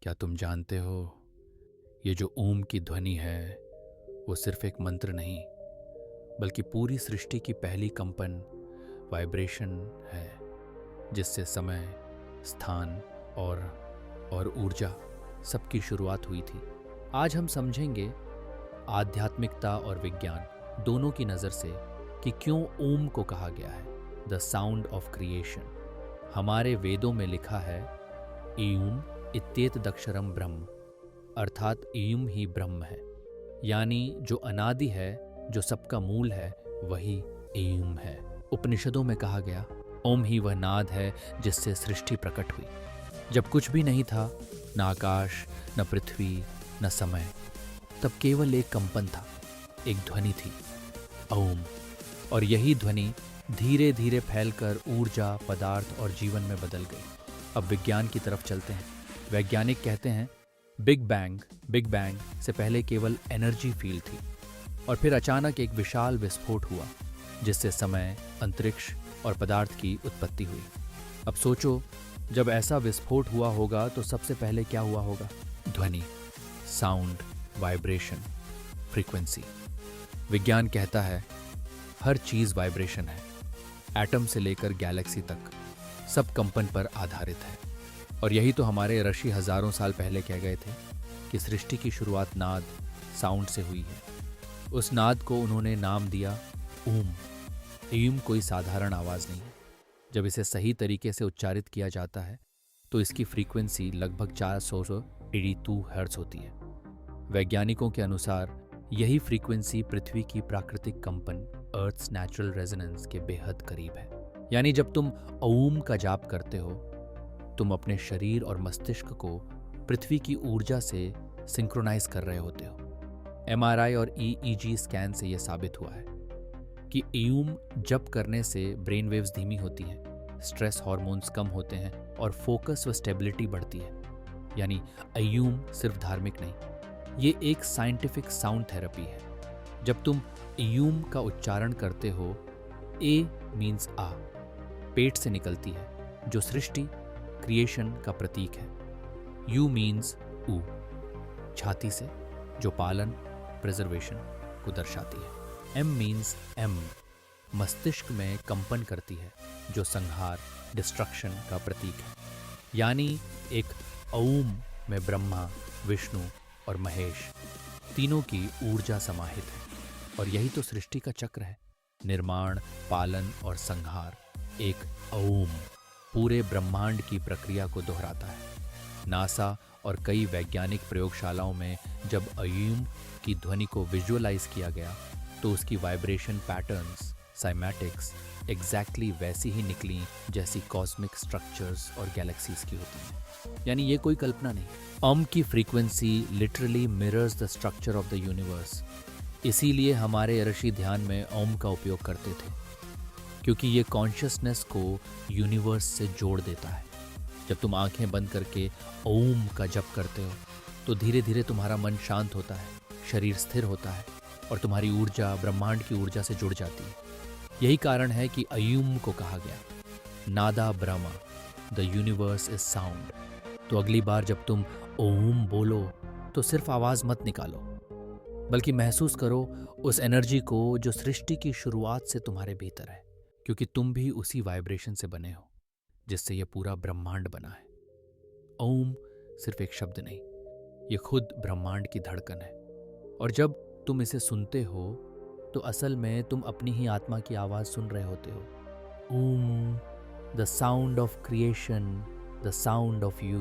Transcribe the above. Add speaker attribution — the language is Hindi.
Speaker 1: क्या तुम जानते हो, ये जो ओम की ध्वनि है वो सिर्फ एक मंत्र नहीं, बल्कि पूरी सृष्टि की पहली कंपन, वाइब्रेशन है, जिससे समय, स्थान और ऊर्जा सबकी शुरुआत हुई थी। आज हम समझेंगे आध्यात्मिकता और विज्ञान दोनों की नज़र से कि क्यों ओम को कहा गया है द साउंड ऑफ क्रिएशन। हमारे वेदों में लिखा है ईयुम इत्येतदक्षरम ब्रह्म, अर्थात ईयुम ही ब्रह्म है, यानी जो अनादि है, जो सबका मूल है, वही ईयुम है। उपनिषदों में कहा गया ओम ही वह नाद है जिससे सृष्टि प्रकट हुई। जब कुछ भी नहीं था, न आकाश, न पृथ्वी, न समय, तब केवल एक कंपन था, एक ध्वनि थी, ओम। और यही ध्वनि धीरे धीरे फैलकर ऊर्जा, पदार्थ और जीवन में बदल गई। अब विज्ञान की तरफ चलते हैं। वैज्ञानिक कहते हैं बिग बैंग से पहले केवल एनर्जी फील्ड थी, और फिर अचानक एक विशाल विस्फोट हुआ जिससे समय, अंतरिक्ष और पदार्थ की उत्पत्ति हुई। अब सोचो, जब ऐसा विस्फोट हुआ होगा तो सबसे पहले क्या हुआ होगा? ध्वनि, साउंड, वाइब्रेशन, फ्रीक्वेंसी। विज्ञान कहता है हर चीज वाइब्रेशन है। एटम से लेकर गैलेक्सी तक सब कंपन पर आधारित है। और यही तो हमारे ऋषि हजारों साल पहले कह गए थे कि सृष्टि की शुरुआत नाद, साउंड से हुई है। उस नाद को उन्होंने नाम दिया ओम। ईम कोई साधारण आवाज नहीं है। जब इसे सही तरीके से उच्चारित किया जाता है तो इसकी फ्रीक्वेंसी लगभग 482 हर्ट्ज होती है। वैज्ञानिकों के अनुसार यही फ्रीक्वेंसी पृथ्वी की प्राकृतिक कंपन, अर्थ्स नेचुरल रेजोनेंस के बेहद करीब है। यानी जब तुम ओम का जाप करते हो, तुम अपने शरीर और मस्तिष्क को पृथ्वी की ऊर्जा से सिंक्रोनाइज कर रहे होते हो। एमआरआई और ईईजी स्कैन से यह साबित हुआ है कि ईयूम जप करने से ब्रेन वेव्स धीमी होती हैं, स्ट्रेस हार्मोन्स कम होते हैं और फोकस व स्टेबिलिटी बढ़ती है। यानी ईयूम सिर्फ धार्मिक नहीं, ये एक साइंटिफिक साउंड थेरेपी है। जब तुम ईयूम का उच्चारण करते हो, ए मीन्स आ, पेट से निकलती है, जो सृष्टि, क्रिएशन का प्रतीक है। यू मीन्स ऊ, छाती से, जो पालन, प्रिजर्वेशन को दर्शाती है। एम मीन्स एम, मस्तिष्क में कंपन करती है, जो संहार, डिस्ट्रक्शन का प्रतीक है। यानी एक ओम में ब्रह्मा, विष्णु और महेश तीनों की ऊर्जा समाहित है। और यही तो सृष्टि का चक्र है, निर्माण, पालन और संहार। एक ओम पूरे ब्रह्मांड की प्रक्रिया को दोहराता है। नासा और कई वैज्ञानिक प्रयोगशालाओं में जब ईयूम की ध्वनि को विजुअलाइज किया गया तो उसकी वाइब्रेशन पैटर्न्स, साइमैटिक्स एग्जैक्टली वैसी ही निकली जैसी कॉस्मिक स्ट्रक्चर्स और गैलेक्सीज की होती हैं। यानी ये कोई कल्पना नहीं। ओम की frequency literally mirrors the structure of the universe. इसीलिए हमारे ऋषि ध्यान में ओम का उपयोग करते थे, क्योंकि ये कॉन्शियसनेस को यूनिवर्स से जोड़ देता है। जब तुम आंखें बंद करके ओम का जप करते हो तो धीरे धीरे तुम्हारा मन शांत होता है, शरीर स्थिर होता है और तुम्हारी ऊर्जा ब्रह्मांड की ऊर्जा से जुड़ जाती है। यही कारण है कि ईयूम को कहा गया Nada Brahma, the universe is sound. तो अगली बार जब तुम ओम बोलो तो सिर्फ आवाज मत निकालो, बल्कि महसूस करो उस एनर्जी को जो सृष्टि की शुरुआत से तुम्हारे भीतर है, क्योंकि तुम भी उसी वाइब्रेशन से बने हो जिससे यह पूरा ब्रह्मांड बना है। ओम सिर्फ एक शब्द नहीं, ये खुद ब्रह्मांड की धड़कन है। और जब तुम इसे सुनते हो तो असल में तुम अपनी ही आत्मा की आवाज सुन रहे होते हो। Om, the sound of creation, the sound of you.